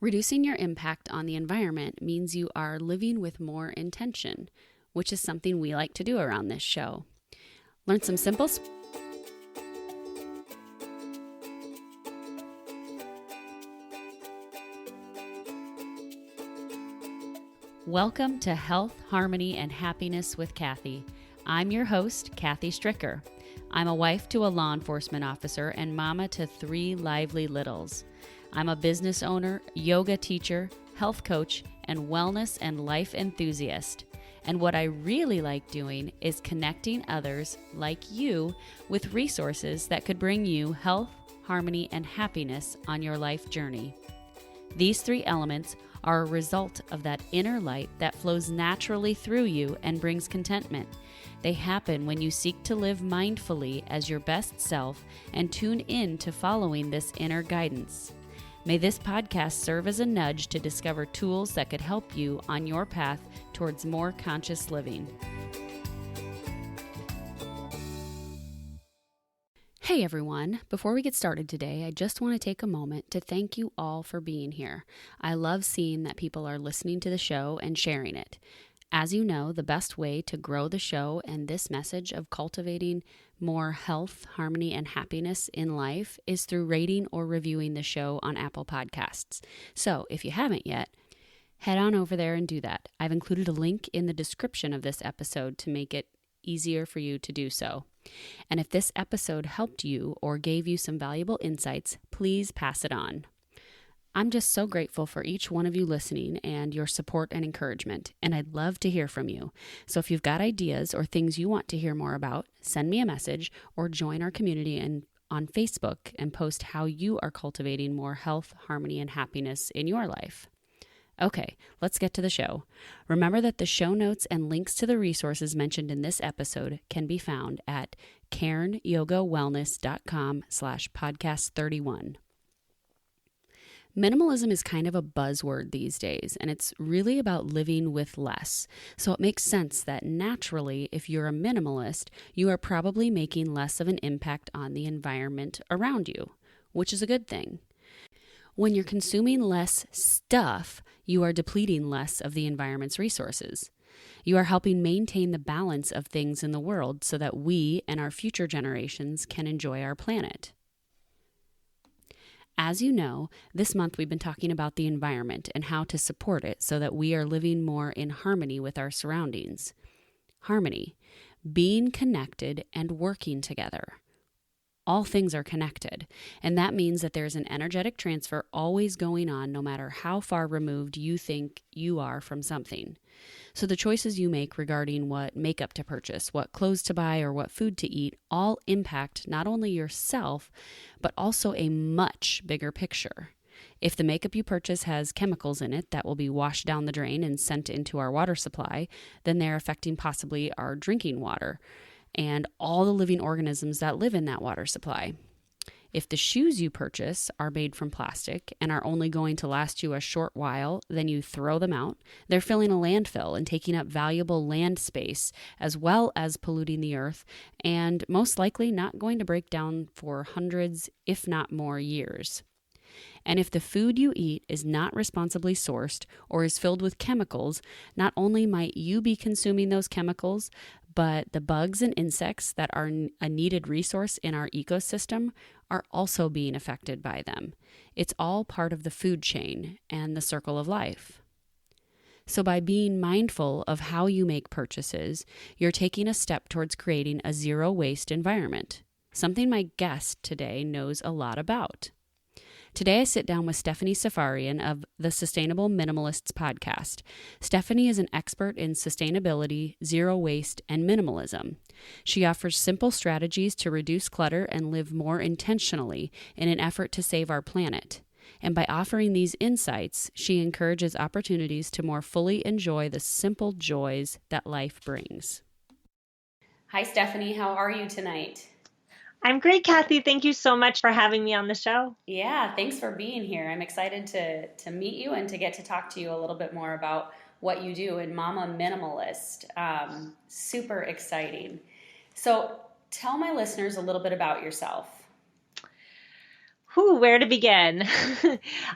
Reducing your impact on the environment means you are living with more intention, which is something we like to do around this show. Learn some simple Welcome to Health, Harmony, and Happiness with Kathy. I'm your host, Kathy Stricker. I'm a wife to a law enforcement officer and mama to 3 lively littles. I'm a business owner, yoga teacher, health coach, and wellness and life enthusiast. And what I really like doing is connecting others like you with resources that could bring you health, harmony, and happiness on your life journey. These 3 elements are a result of that inner light that flows naturally through you and brings contentment. They happen when you seek to live mindfully as your best self and tune in to following this inner guidance. May this podcast serve as a nudge to discover tools that could help you on your path towards more conscious living. Hey everyone, before we get started today, I just want to take a moment to thank you all for being here. I love seeing that people are listening to the show and sharing it. As you know, the best way to grow the show and this message of cultivating more health, harmony, and happiness in life is through rating or reviewing the show on Apple Podcasts. So if you haven't yet, head on over there and do that. I've included a link in the description of this episode to make it easier for you to do so. And if this episode helped you or gave you some valuable insights, please pass it on. I'm just so grateful for each one of you listening and your support and encouragement, and I'd love to hear from you. So if you've got ideas or things you want to hear more about, send me a message or join our community on Facebook and post how you are cultivating more health, harmony, and happiness in your life. Okay, let's get to the show. Remember that the show notes and links to the resources mentioned in this episode can be found at cairnyogawellness.com/podcast31. Minimalism is kind of a buzzword these days, and it's really about living with less. So it makes sense that naturally, if you're a minimalist, you are probably making less of an impact on the environment around you, which is a good thing. When you're consuming less stuff, you are depleting less of the environment's resources. You are helping maintain the balance of things in the world so that we and our future generations can enjoy our planet. As you know, this month we've been talking about the environment and how to support it so that we are living more in harmony with our surroundings. Harmony, being connected and working together. All things are connected, and that means that there's an energetic transfer always going on no matter how far removed you think you are from something. So the choices you make regarding what makeup to purchase, what clothes to buy, or what food to eat all impact not only yourself, but also a much bigger picture. If the makeup you purchase has chemicals in it that will be washed down the drain and sent into our water supply, then they're affecting possibly our drinking water and all the living organisms that live in that water supply. If the shoes you purchase are made from plastic and are only going to last you a short while, then you throw them out. They're filling a landfill and taking up valuable land space, as well as polluting the earth, and most likely not going to break down for hundreds, if not more, years. And if the food you eat is not responsibly sourced or is filled with chemicals, not only might you be consuming those chemicals, but the bugs and insects that are a needed resource in our ecosystem are also being affected by them. It's all part of the food chain and the circle of life. So by being mindful of how you make purchases, you're taking a step towards creating a zero-waste environment, something my guest today knows a lot about. Today, I sit down with Stephanie Seferian of the Sustainable Minimalists podcast. Stephanie is an expert in sustainability, zero waste, and minimalism. She offers simple strategies to reduce clutter and live more intentionally in an effort to save our planet. And by offering these insights, she encourages opportunities to more fully enjoy the simple joys that life brings. Hi, Stephanie. How are you tonight? I'm great, Kathy. Thank you so much for having me on the show. Yeah, thanks for being here. I'm excited to meet you and to get to talk to you a little bit more about what you do in Mama Minimalist. Super exciting. So tell my listeners a little bit about yourself. Where to begin?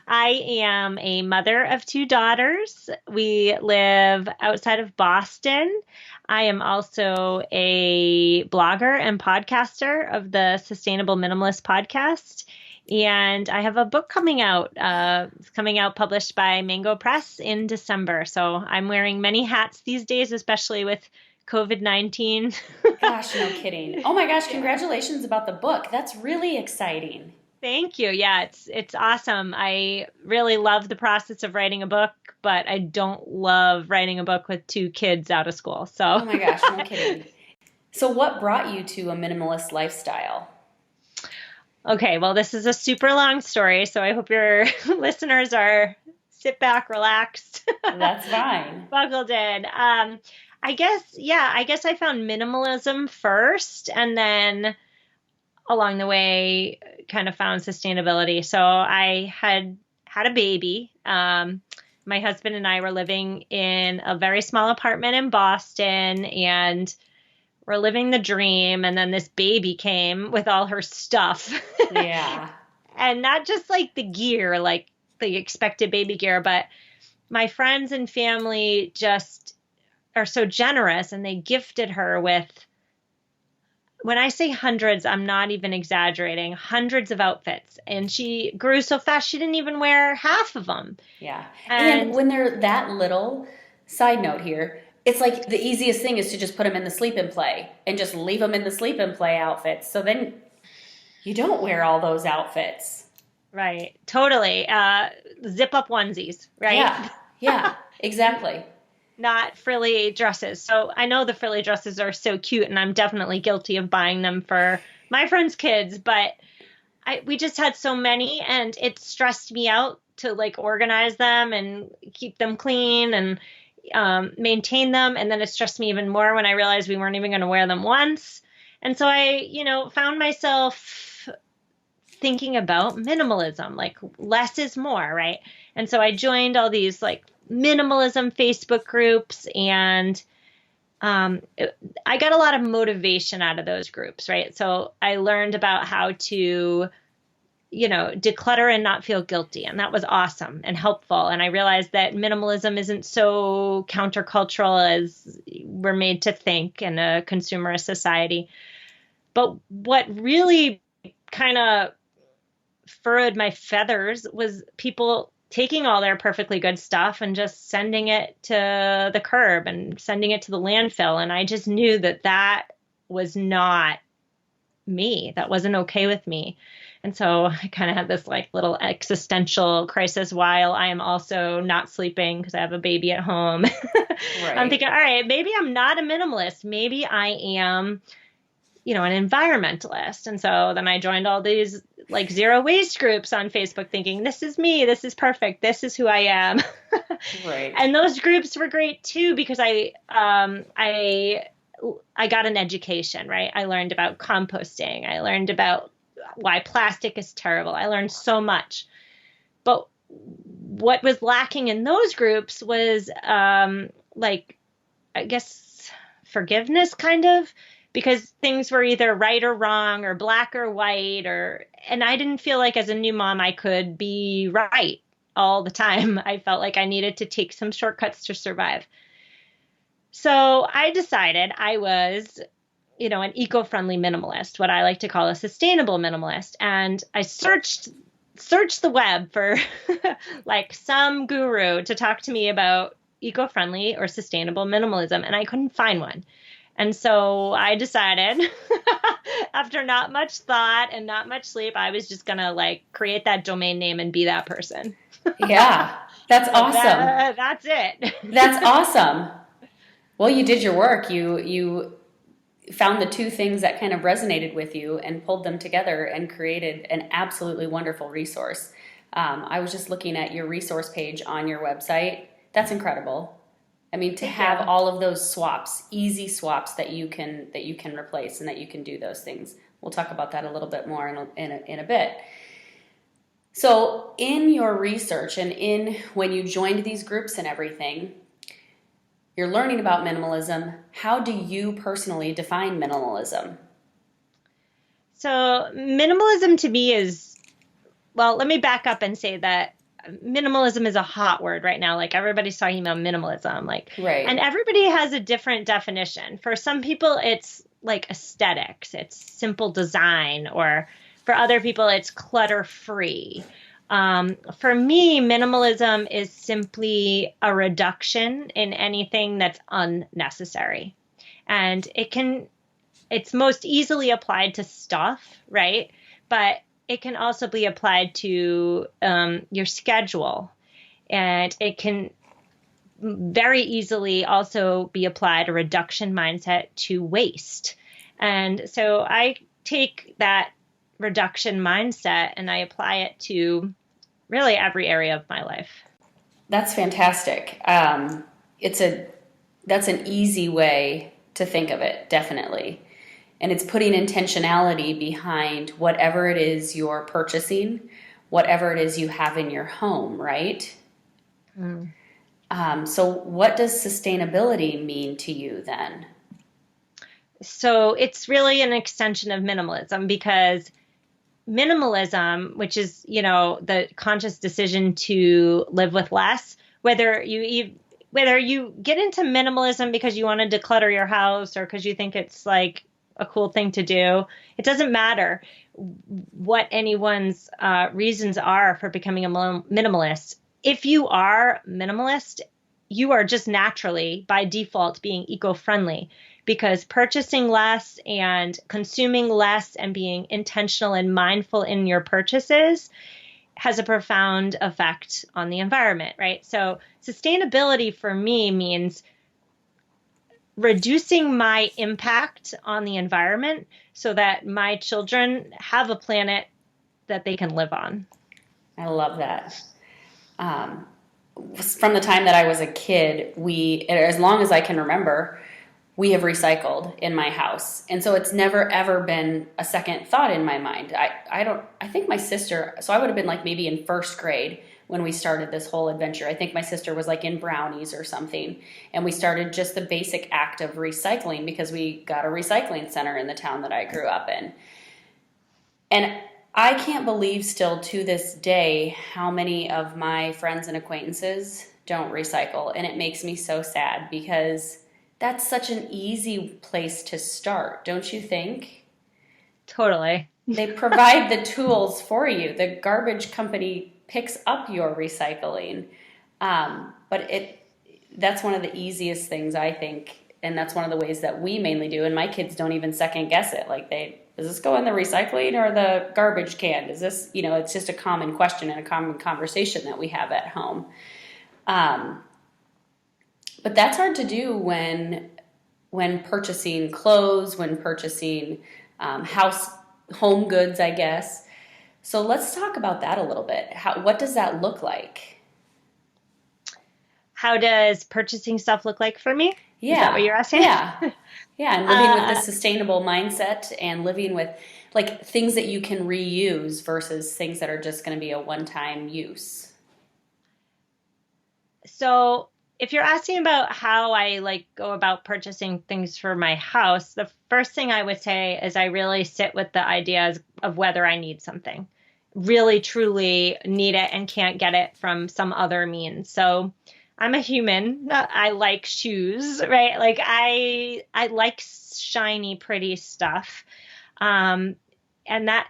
I am a mother of two daughters. We live outside of Boston. I am also a blogger and podcaster of the Sustainable Minimalist podcast. And I have a book coming out. It's coming out published by Mango Press in December. So I'm wearing many hats these days, especially with COVID-19. Gosh, no kidding. Oh my gosh, congratulations about the book. That's really exciting. Thank you. Yeah, it's awesome. I really love the process of writing a book, but I don't love writing a book with two kids out of school. So, oh my gosh, no kidding. So what brought you to a minimalist lifestyle? Okay, well, this is a super long story, so I hope your listeners are sit back, relaxed. That's fine. Buckled in. I guess I found minimalism first, and then along the way kind of found sustainability. So I had a baby. My husband and I were living in a very small apartment in Boston, and we're living the dream. And then this baby came with all her stuff. Yeah. And not just like the gear, like the expected baby gear, but my friends and family just are so generous, and they gifted her with, when I say hundreds, I'm not even exaggerating, hundreds of outfits. And she grew so fast, she didn't even wear half of them. Yeah. And when they're that little, side note here, it's like the easiest thing is to just put them in the sleep and play and just leave them in the sleep and play outfits. So then you don't wear all those outfits. Right. Totally. Zip up onesies, right? Yeah. Yeah, exactly. Not frilly dresses. So I know the frilly dresses are so cute, and I'm definitely guilty of buying them for my friends' kids, but we just had so many, and it stressed me out to like organize them and keep them clean and maintain them. And then it stressed me even more when I realized we weren't even going to wear them once. And so I, found myself thinking about minimalism, like less is more, right? And so I joined all these like minimalism Facebook groups, and I got a lot of motivation out of those groups, right? So I learned about how to, declutter and not feel guilty. And that was awesome and helpful. And I realized that minimalism isn't so countercultural as we're made to think in a consumerist society. But what really kind of furrowed my feathers was people taking all their perfectly good stuff and just sending it to the curb and sending it to the landfill. And I just knew that was not me. That wasn't okay with me. And so I kind of had this like little existential crisis while I am also not sleeping because I have a baby at home. Right. I'm thinking, all right, maybe I'm not a minimalist. Maybe I am, an environmentalist. And so then I joined all these like zero waste groups on Facebook thinking, this is me, this is perfect, this is who I am. Right. And those groups were great too, because I got an education, right? I learned about composting. I learned about why plastic is terrible. I learned so much. But what was lacking in those groups was I guess forgiveness kind of, because things were either right or wrong or black or white, and I didn't feel like as a new mom I could be right all the time. I felt like I needed to take some shortcuts to survive. So I decided I was, an eco-friendly minimalist, what I like to call a sustainable minimalist. And I searched the web for like some guru to talk to me about eco-friendly or sustainable minimalism, and I couldn't find one. And so I decided after not much thought and not much sleep, I was just going to like create that domain name and be that person. Yeah, that's awesome. That's it. That's awesome. Well, you did your work. You found the two things that kind of resonated with you and pulled them together and created an absolutely wonderful resource. I was just looking at your resource page on your website. That's incredible. I mean, to have all of those swaps, easy swaps that you can replace and that you can do those things. We'll talk about that a little bit more in a bit. So in your research and when you joined these groups and everything, you're learning about minimalism. How do you personally define minimalism? So minimalism to me is well, let me back up and say that minimalism is a hot word right now. Like everybody's talking about minimalism, like, Right. and everybody has a different definition. For some people, it's like aesthetics, it's simple design, or for other people, it's clutter free. For me, minimalism is simply a reduction in anything that's unnecessary. And it's most easily applied to stuff, right? But it can also be applied to your schedule. And it can very easily also be applied a reduction mindset to waste. And so I take that reduction mindset and I apply it to really every area of my life. That's fantastic. That's an easy way to think of it, definitely. And it's putting intentionality behind whatever it is you're purchasing, whatever it is you have in your home, right? Mm. So what does sustainability mean to you then? So it's really an extension of minimalism, because minimalism, which is, the conscious decision to live with less, whether you get into minimalism because you want to declutter your house or because you think it's like a cool thing to do, it doesn't matter what anyone's reasons are for becoming a minimalist. If you are minimalist, you are just naturally, by default, being eco-friendly, because purchasing less and consuming less and being intentional and mindful in your purchases has a profound effect on the environment, right? So sustainability for me means reducing my impact on the environment so that my children have a planet that they can live on. I love that. From the time that I was a kid, as long as I can remember, we have recycled in my house. And so it's never ever been a second thought in my mind. I think my sister, so I would have been like maybe in first grade when we started this whole adventure. I think my sister was like in brownies or something. And we started just the basic act of recycling because we got a recycling center in the town that I grew up in. And I can't believe still to this day how many of my friends and acquaintances don't recycle. And it makes me so sad because that's such an easy place to start, don't you think? Totally. They provide the tools for you. The garbage company picks up your recycling. But that's one of the easiest things, I think, and that's one of the ways that we mainly do. And my kids don't even second guess it. Like, does this go in the recycling or the garbage can? Is this, it's just a common question and a common conversation that we have at home. But that's hard to do when purchasing clothes, when purchasing home goods, I guess. So let's talk about that a little bit. What does that look like? How does purchasing stuff look like for me? Yeah. Is that what you're asking? Yeah. Yeah, and living with this sustainable mindset and living with like things that you can reuse versus things that are just going to be a one-time use. So if you're asking about how I go about purchasing things for my house, the first thing I would say is I really sit with the ideas of whether I need something, really truly need it and can't get it from some other means. So I'm a human. I like shoes, right? Like I like shiny, pretty stuff. And that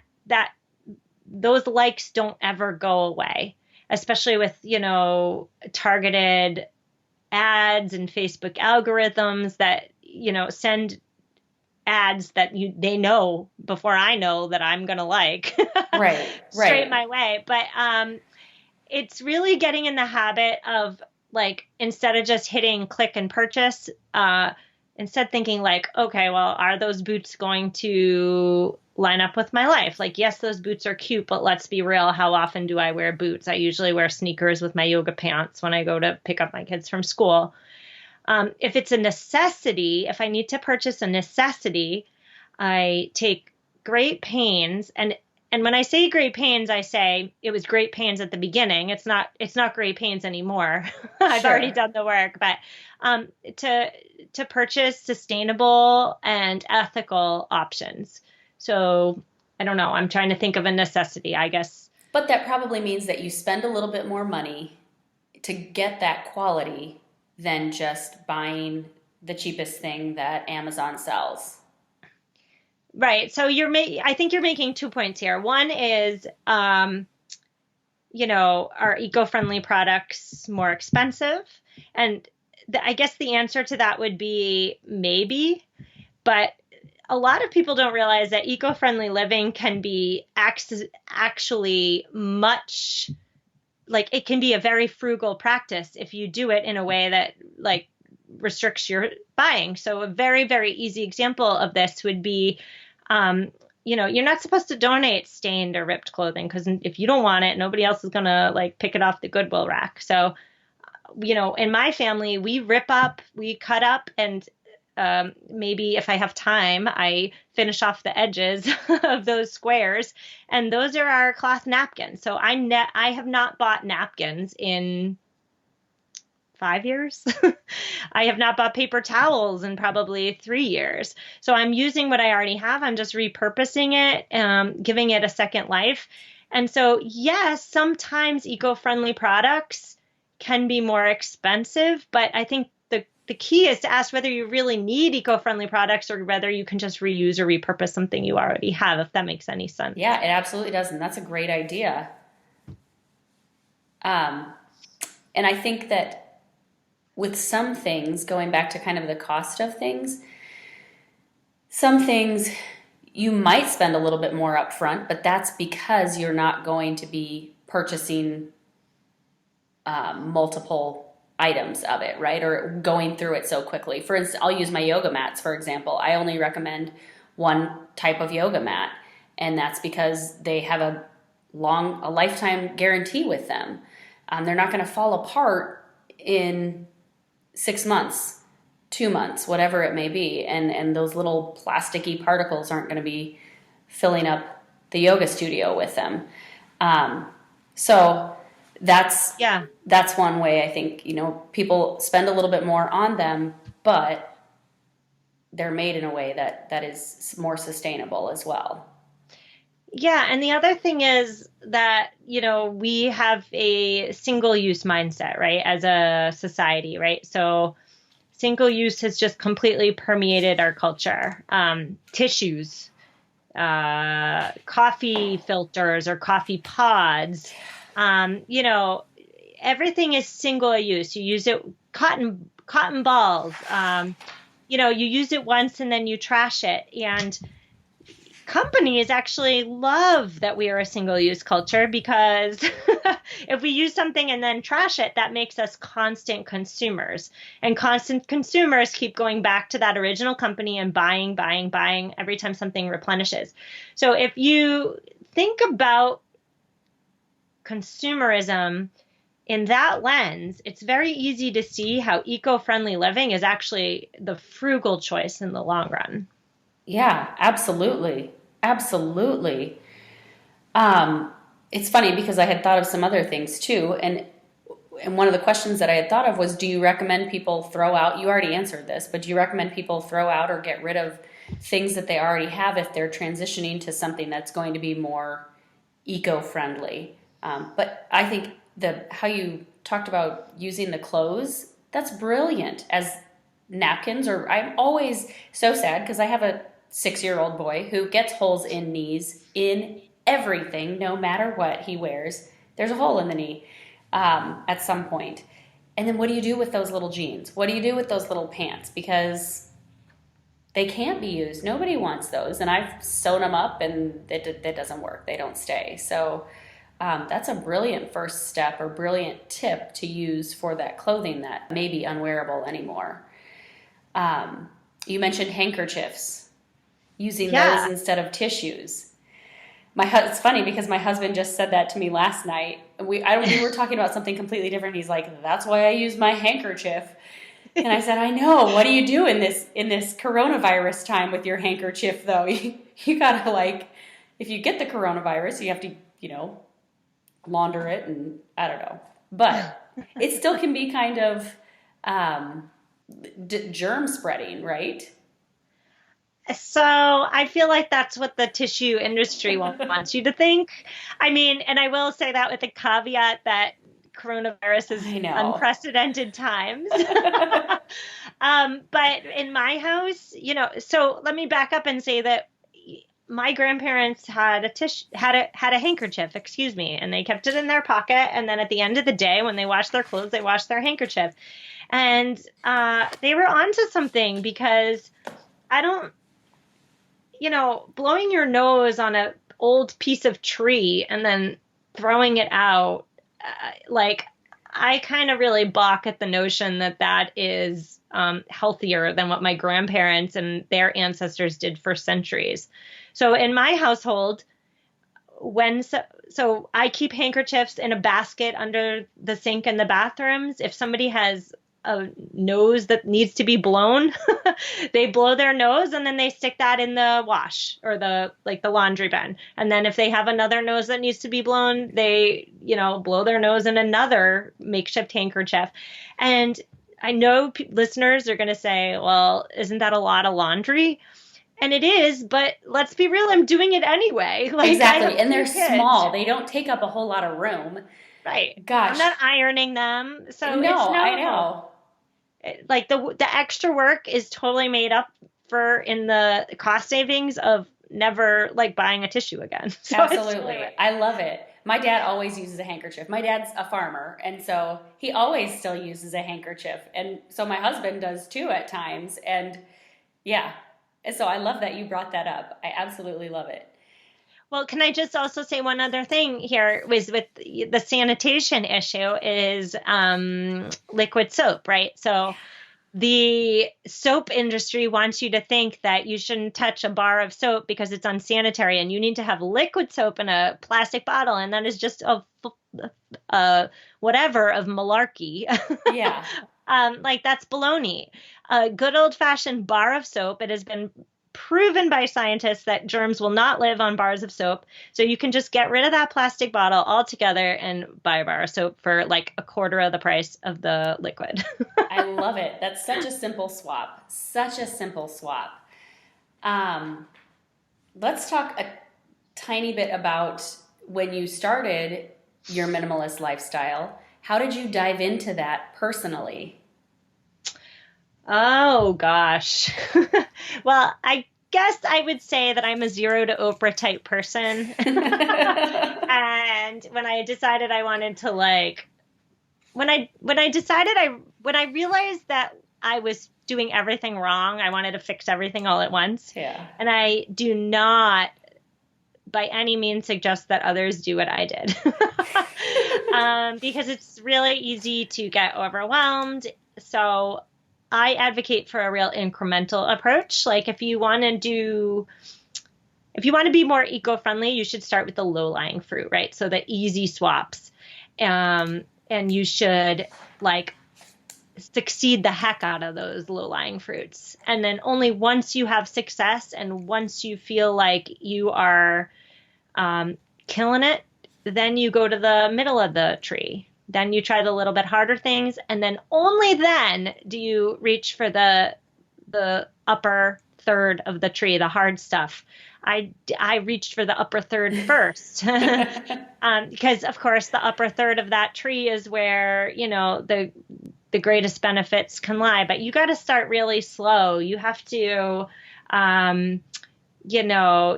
those likes don't ever go away, especially with, targeted ads and Facebook algorithms that, send ads that they know before I know that I'm going to like right straight my way. But it's really getting in the habit of instead of just hitting click and purchase, instead thinking okay, well, are those boots going to line up with my life? Yes, those boots are cute, but let's be real. How often do I wear boots? I usually wear sneakers with my yoga pants when I go to pick up my kids from school. If it's a necessity, if I need to purchase a necessity, I take great pains. And when I say great pains, I say it was great pains at the beginning. It's not great pains anymore. I've already done the work, but to purchase sustainable and ethical options. So I don't know. I'm trying to think of a necessity, I guess. But that probably means that you spend a little bit more money to get that quality than just buying the cheapest thing that Amazon sells. Right. So I think you're making 2 points here. One is, are eco-friendly products more expensive? And I guess the answer to that would be maybe, but a lot of people don't realize that eco-friendly living can be actually much, like, it can be a very frugal practice if you do it in a way that, like, restricts your buying. So a very, very easy example of this would be, you're not supposed to donate stained or ripped clothing, because if you don't want it, nobody else is going to, like, pick it off the Goodwill rack. So, in my family, we rip up, we cut up, and maybe if I have time, I finish off the edges of those squares, and those are our cloth napkins. So I have not bought napkins in 5 years. I have not bought paper towels in probably 3 years. So I'm using what I already have. I'm just repurposing it, giving it a second life. And so, yes, sometimes eco-friendly products can be more expensive, but I think the key is to ask whether you really need eco-friendly products or whether you can just reuse or repurpose something you already have, if that makes any sense. Yeah, it absolutely does. And that's a great idea. And I think that with some things, going back to kind of the cost of things, some things you might spend a little bit more upfront, but that's because you're not going to be purchasing multiple items of it, right? Or going through it so quickly. For instance, I'll use my yoga mats, for example. I only recommend one type of yoga mat, and that's because they have a lifetime guarantee with them. They're not going to fall apart in 6 months, 2 months, whatever it may be. And those little plasticky particles aren't going to be filling up the yoga studio with them. So that's one way I think, people spend a little bit more on them, but they're made in a way that is more sustainable as well. Yeah, and the other thing is that, we have a single-use mindset, right, as a society, right? So single use has just completely permeated our culture. Tissues, coffee filters or coffee pods, everything is single use. You use it, cotton balls, you use it once and then you trash it. And companies actually love that we are a single-use culture, because if we use something and then trash it, that makes us constant consumers. And constant consumers keep going back to that original company and buying every time something replenishes. So if you think about consumerism in that lens, it's very easy to see how eco-friendly living is actually the frugal choice in the long run. Yeah, absolutely. Absolutely. It's funny because I had thought of some other things too. And one of the questions that I had thought of was, do you recommend people throw out, you already answered this, but do you recommend people throw out or get rid of things that they already have if they're transitioning to something that's going to be more eco-friendly? But I think how you talked about using the clothes, that's brilliant as napkins. Or I'm always so sad because I have a 6-year-old boy who gets holes in knees in everything, no matter what he wears. There's a hole in the knee at some point. And then what do you do with those little jeans? What do you do with those little pants? Because they can't be used. Nobody wants those. And I've sewn them up and that doesn't work. They don't stay. So that's a brilliant first step or brilliant tip to use for that clothing that may be unwearable anymore. You mentioned handkerchiefs. Using those instead of tissues. It's funny because my husband just said that to me last night. We were talking about something completely different. He's like, "That's why I use my handkerchief." And I said, "I know. What do you do in this coronavirus time with your handkerchief, though? You gotta, like, if you get the coronavirus, you have to, launder it, and I don't know. But it still can be kind of germ spreading, right?" So I feel like that's what the tissue industry wants you to think. I mean, and I will say that with the caveat that coronavirus is I know. unprecedented times. But in my house, so let me back up and say that my grandparents had a handkerchief, excuse me, and they kept it in their pocket. And then at the end of the day, when they washed their clothes, they washed their handkerchief. And they were onto something because I don't, blowing your nose on a old piece of tree and then throwing it out, like I kind of really balk at the notion that that is healthier than what my grandparents and their ancestors did for centuries. So in my household, so I keep handkerchiefs in a basket under the sink in the bathrooms. If somebody has a nose that needs to be blown, they blow their nose and then they stick that in the wash or the laundry bin. And then if they have another nose that needs to be blown, they, blow their nose in another makeshift handkerchief. And I know listeners are going to say, well, isn't that a lot of laundry? And it is, but let's be real, I'm doing it anyway. Like, Exactly. And they're kids. Small. They don't take up a whole lot of room. Right. Gosh. I'm not ironing them. So No, it's I know. Like the extra work is totally made up for in the cost savings of never like buying a tissue again. So Absolutely. I love it. My dad always uses a handkerchief. My dad's a farmer, and so he always still uses a handkerchief. And so my husband does too at times. And yeah. And so I love that you brought that up. I absolutely love it. Well, can I just also say one other thing here was with the sanitation issue is liquid soap, right? So the soap industry wants you to think that you shouldn't touch a bar of soap because it's unsanitary and you need to have liquid soap in a plastic bottle. And that is just a whatever of malarkey. Yeah. Like that's baloney. A good old fashioned bar of soap. It has been proven by scientists that germs will not live on bars of soap. So you can just get rid of that plastic bottle altogether and buy a bar of soap for like a quarter of the price of the liquid. I love it. That's such a simple swap. Such a simple swap. Let's talk a tiny bit about when you started your minimalist lifestyle. How did you dive into that personally? Oh, gosh. Well, I guess I would say that I'm a zero to Oprah type person. And when I decided I wanted to when I realized that I was doing everything wrong, I wanted to fix everything all at once. Yeah. And I do not by any means suggest that others do what I did. Because it's really easy to get overwhelmed. So I advocate for a real incremental approach. Like if you want to be more eco-friendly, you should start with the low-lying fruit, right? So the easy swaps. And you should succeed the heck out of those low-lying fruits. And then only once you have success and once you feel like you are killing it, then you go to the middle of the tree. Then you try the little bit harder things, and then only then do you reach for the upper third of the tree, the hard stuff. I reached for the upper third first, because of course the upper third of that tree is where the greatest benefits can lie. But you got to start really slow. You have to,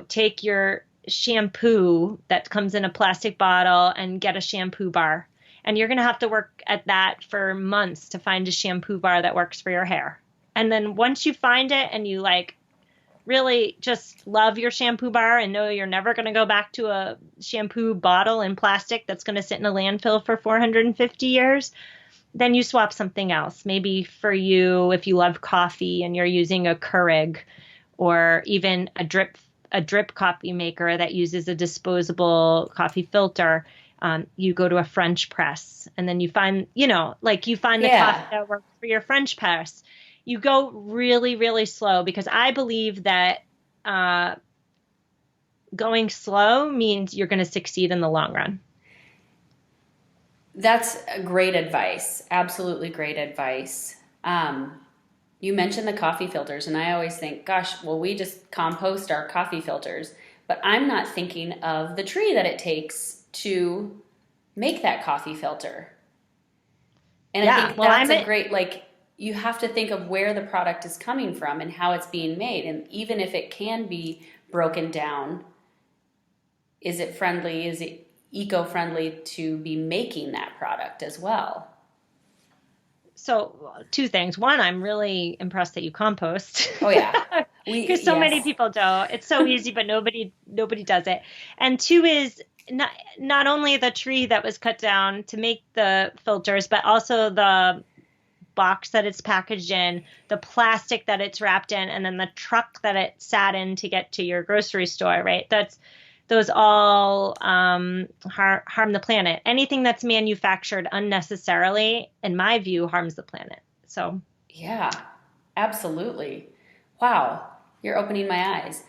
take your shampoo that comes in a plastic bottle and get a shampoo bar. And you're going to have to work at that for months to find a shampoo bar that works for your hair. And then once you find it and you really just love your shampoo bar and know you're never going to go back to a shampoo bottle in plastic that's going to sit in a landfill for 450 years, then you swap something else. Maybe for you, if you love coffee and you're using a Keurig or even a drip coffee maker that uses a disposable coffee filter, you go to a French press and then you find, the coffee that works for your French press. You go really, really slow because I believe that going slow means you're going to succeed in the long run. That's great advice. Absolutely great advice. You mentioned the coffee filters, and I always think, gosh, well, we just compost our coffee filters, but I'm not thinking of the tree that it takes to make that coffee filter. And I Yeah, think well, that's a great, like, you have to think of where the product is coming from and how it's being made. And even if it can be broken down, is it friendly? Is it eco-friendly to be making that product as well? so two things. One, I'm really impressed that you compost. Oh yeah. Because so many Yes. people don't. It's so easy, but nobody does it. And two is not only the tree that was cut down to make the filters, but also the box that it's packaged in, the plastic that it's wrapped in, and then the truck that it sat in to get to your grocery store, right? Those all harm the planet. Anything that's manufactured unnecessarily, in my view, harms the planet. So Yeah, absolutely. Wow, you're opening my eyes.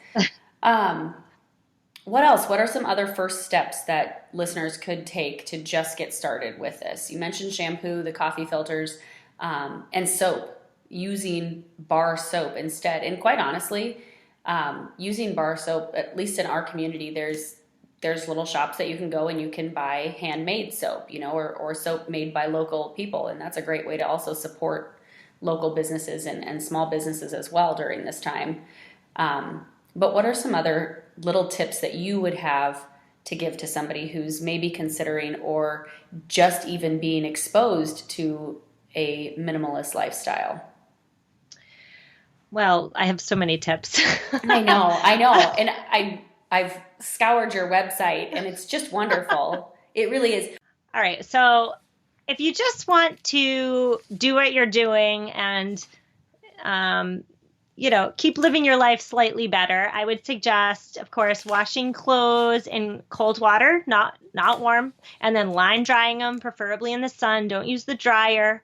Um, what else? What are some other first steps that listeners could take to just get started with this? You mentioned shampoo, the coffee filters, and soap. Using bar soap instead, and quite honestly, using bar soap, at least in our community, there's little shops that you can go and you can buy handmade soap, or soap made by local people, and that's a great way to also support local businesses and small businesses as well during this time. But what are some other little tips that you would have to give to somebody who's maybe considering or just even being exposed to a minimalist lifestyle? well, I have so many tips. I know. And I've scoured your website and it's just wonderful. It really is. All right. So if you just want to do what you're doing and, keep living your life slightly better, I would suggest, of course, washing clothes in cold water, not warm, and then line drying them, preferably in the sun. Don't use the dryer.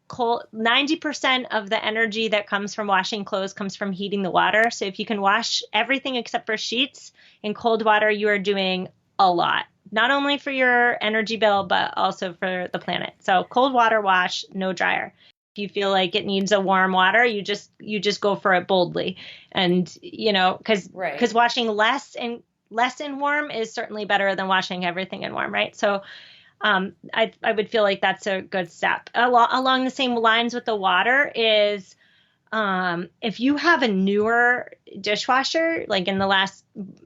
90% of the energy that comes from washing clothes comes from heating the water. So if you can wash everything except for sheets in cold water, you are doing a lot, not only for your energy bill, but also for the planet. So cold water wash, no dryer. If you feel like it needs a warm water, you just go for it boldly. And, because washing less in warm is certainly better than washing everything in warm, right? So I would feel like that's a good step. Along the same lines with the water is, if you have a newer dishwasher, like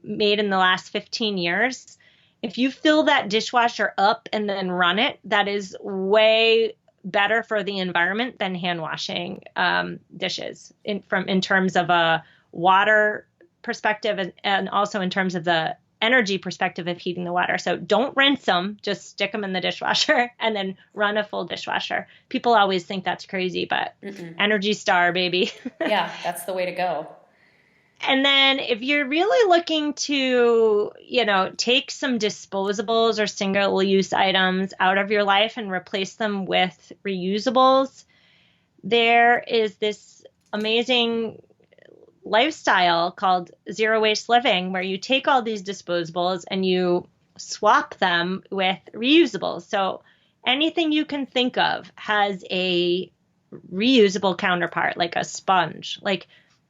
made in the last 15 years, if you fill that dishwasher up and then run it, that is way better for the environment than hand washing dishes in terms of a water perspective and also in terms of the energy perspective of heating the water. So don't rinse them, just stick them in the dishwasher and then run a full dishwasher. People always think that's crazy, but Energy Star, baby. Yeah, that's the way to go. And then if you're really looking to, take some disposables or single use items out of your life and replace them with reusables, there is this amazing lifestyle called zero waste living, where you take all these disposables and you swap them with reusables. So anything you can think of has a reusable counterpart, like a sponge. Like,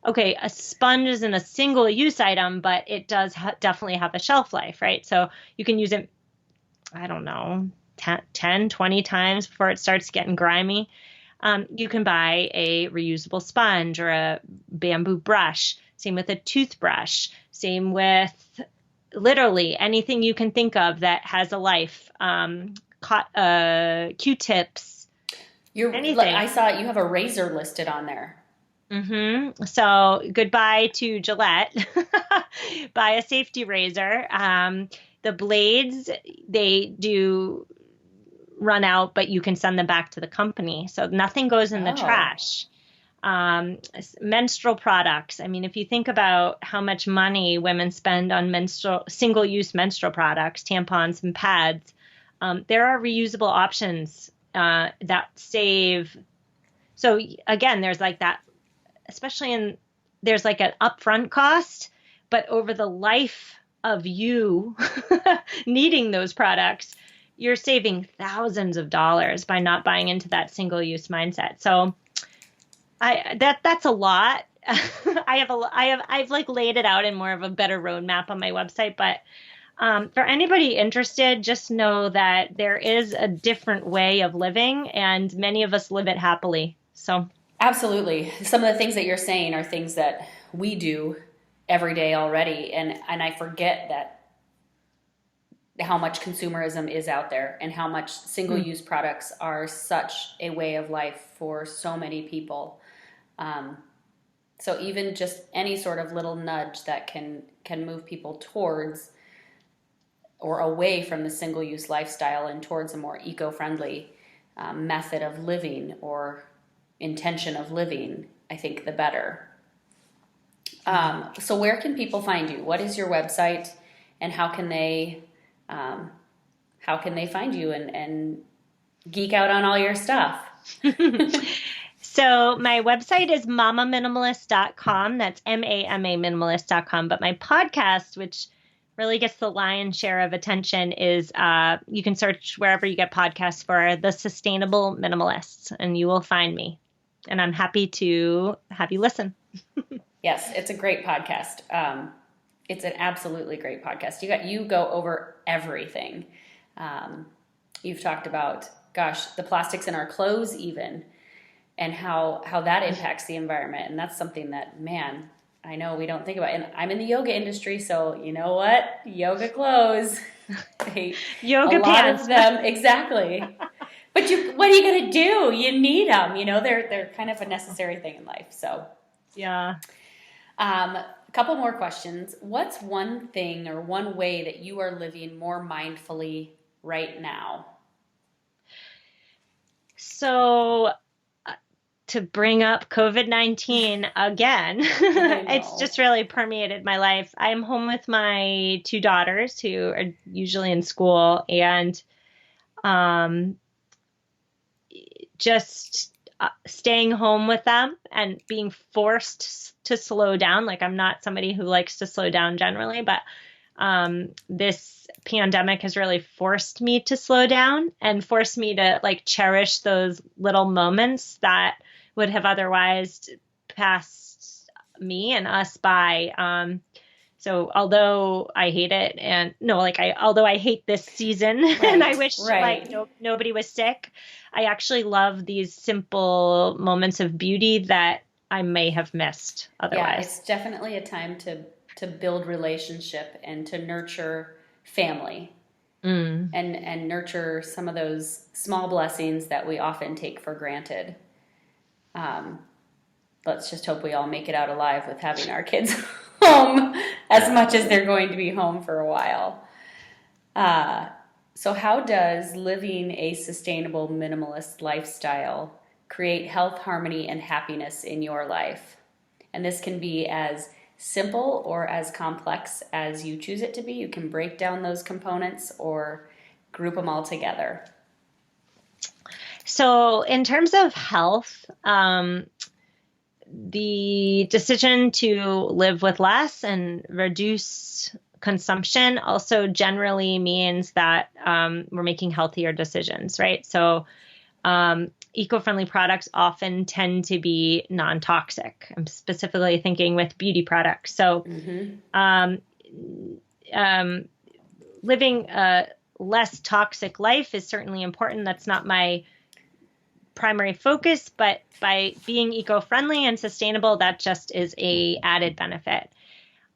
okay, a sponge isn't a single use item, but it does definitely have a shelf life, right? So you can use it, I don't know, 10, 20 times before it starts getting grimy. You can buy a reusable sponge or a bamboo brush. Same with a toothbrush. Same with literally anything you can think of that has a life. Q-tips. Anything. I saw you have a razor listed on there. Mm-hmm. So goodbye to Gillette. Buy a safety razor. The blades, they do run out, but you can send them back to the company. So nothing goes in the trash. Menstrual products. I mean, if you think about how much money women spend on single-use menstrual products, tampons and pads, there are reusable options that save. So again, there's like that, there's like an upfront cost, but over the life of you needing those products, you're saving thousands of dollars by not buying into that single-use mindset. So That's a lot. I've like laid it out in more of a better roadmap on my website, but for anybody interested, just know that there is a different way of living, and many of us live it happily. So, Absolutely. Some of the things that you're saying are things that we do every day already. And I forget that how much consumerism is out there and how much single-use products are such a way of life for so many people. So even just any sort of little nudge that can move people towards or away from the single-use lifestyle and towards a more eco-friendly method of living or intention of living, I think the better. So where can people find you? What is your website, and how can they find you and geek out on all your stuff? So my website is mamaminimalist.com. That's MAMA minimalist.com. But my podcast, which really gets the lion's share of attention, is you can search wherever you get podcasts for The Sustainable Minimalists, and you will find me. And I'm happy to have you listen. Yes, it's a great podcast. It's an absolutely great podcast. You go over everything. You've talked about, the plastics in our clothes even, and how that impacts the environment. And that's something that, man, I know we don't think about. And I'm in the yoga industry, so you know what? Yoga clothes. Yoga a lot pants. of them, exactly. But what are you going to do? You need them. They're kind of a necessary thing in life. So, yeah. A couple more questions. What's one thing or one way that you are living more mindfully right now? So to bring up COVID-19 again, it's just really permeated my life. I'm home with my two daughters who are usually in school, and just staying home with them and being forced to slow down. Like, I'm not somebody who likes to slow down generally, but this pandemic has really forced me to slow down and forced me to like cherish those little moments that would have otherwise passed me and us by. So although I hate it, and although I hate this season, right, and I wish nobody was sick, I actually love these simple moments of beauty that I may have missed otherwise. Yeah, it's definitely a time to build relationship and to nurture family and nurture some of those small blessings that we often take for granted. Let's just hope we all make it out alive with having our kids home as much as they're going to be home for a while. So how does living a sustainable minimalist lifestyle create health, harmony, and happiness in your life? And this can be as simple or as complex as you choose it to be. You can break down those components or group them all together. So in terms of health, the decision to live with less and reduce consumption also generally means that we're making healthier decisions, right? So eco-friendly products often tend to be non-toxic. I'm specifically thinking with beauty products. So living a less toxic life is certainly important. That's not my primary focus, but by being eco-friendly and sustainable, that just is a added benefit.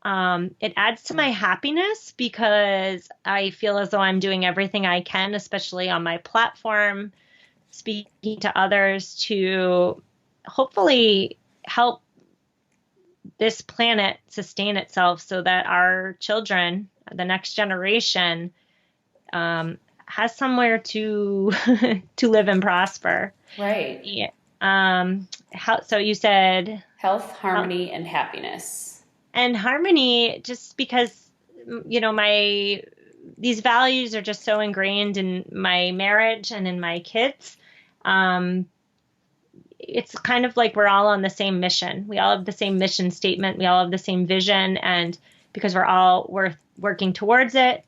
It adds to my happiness because I feel as though I'm doing everything I can, especially on my platform, speaking to others, to hopefully help this planet sustain itself so that our children, the next generation, has somewhere to to live and prosper. Right. Yeah. So you said health, harmony, and happiness. And harmony, just because these values are just so ingrained in my marriage and in my kids. It's kind of like we're all on the same mission. We all have the same mission statement. We all have the same vision, and because we're all working towards it,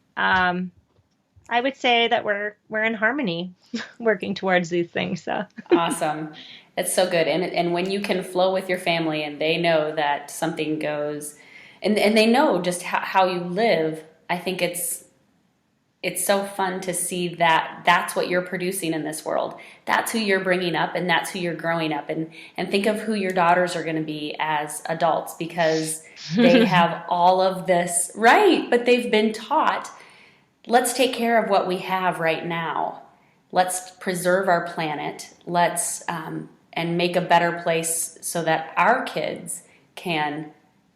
I would say that we're in harmony working towards these things. So Awesome. It's so good. And when you can flow with your family and they know that something goes and they know just how you live, I think it's so fun to see that that's what you're producing in this world. That's who you're bringing up and that's who you're growing up. And think of who your daughters are going to be as adults, because they have all of this, right? But they've been taught, let's take care of what we have right now. Let's preserve our planet. Let's and make a better place so that our kids can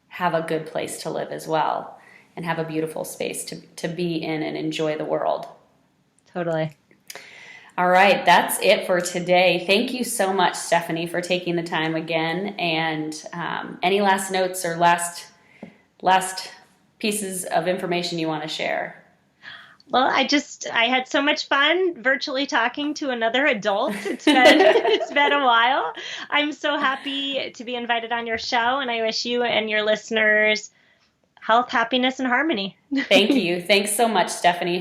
have a good place to live as well and have a beautiful space to be in and enjoy the world. Totally. All right, that's it for today. Thank you so much, Stephanie, for taking the time again. And any last notes or last pieces of information you want to share? Well, I had so much fun virtually talking to another adult. It's been a while. I'm so happy to be invited on your show, and I wish you and your listeners health, happiness, and harmony. Thank you. Thanks so much, Stephanie.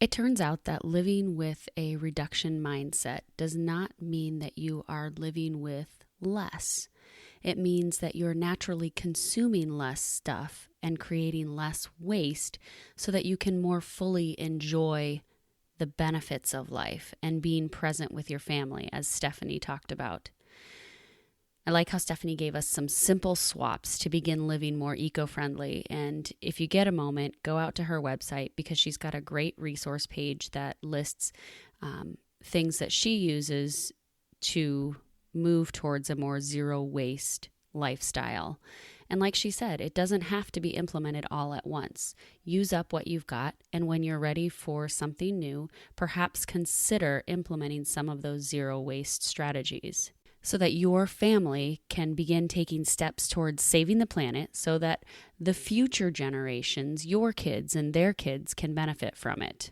It turns out that living with a reduction mindset does not mean that you are living with less. It means that you're naturally consuming less stuff and creating less waste so that you can more fully enjoy the benefits of life and being present with your family, as Stephanie talked about. I like how Stephanie gave us some simple swaps to begin living more eco-friendly. And if you get a moment, go out to her website, because she's got a great resource page that lists things that she uses to move towards a more zero waste lifestyle. And like she said, it doesn't have to be implemented all at once. Use up what you've got, and when you're ready for something new, perhaps consider implementing some of those zero waste strategies so that your family can begin taking steps towards saving the planet so that the future generations, your kids and their kids, can benefit from it.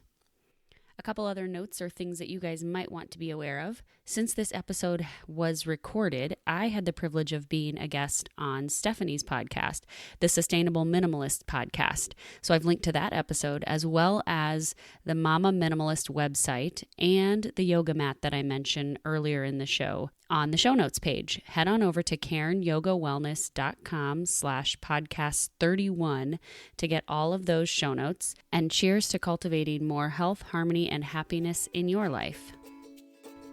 A couple other notes or things that you guys might want to be aware of. Since this episode was recorded, I had the privilege of being a guest on Stephanie's podcast, the Sustainable Minimalist podcast. So I've linked to that episode, as well as the Mama Minimalist website and the yoga mat that I mentioned earlier in the show on the show notes page. Head on over to KarenYogaWellness.com/podcast31 to get all of those show notes. And cheers to cultivating more health, harmony, and happiness in your life.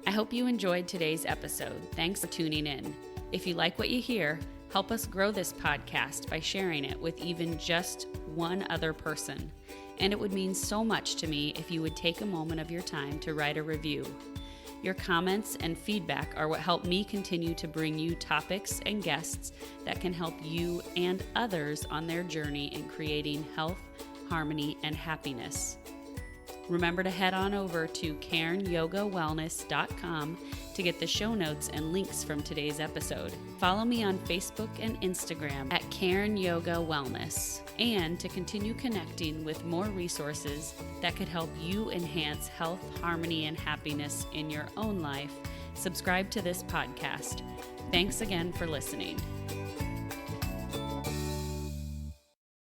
I hope you enjoyed today's episode. Thanks for tuning in. If you like what you hear, help us grow this podcast by sharing it with even just one other person. And it would mean so much to me if you would take a moment of your time to write a review. Your comments and feedback are what help me continue to bring you topics and guests that can help you and others on their journey in creating health, harmony, and happiness. Remember to head on over to KarenYogaWellness.com to get the show notes and links from today's episode. Follow me on Facebook and Instagram at Karen Yoga Wellness, and to continue connecting with more resources that could help you enhance health, harmony, and happiness in your own life, subscribe to this podcast. Thanks again for listening.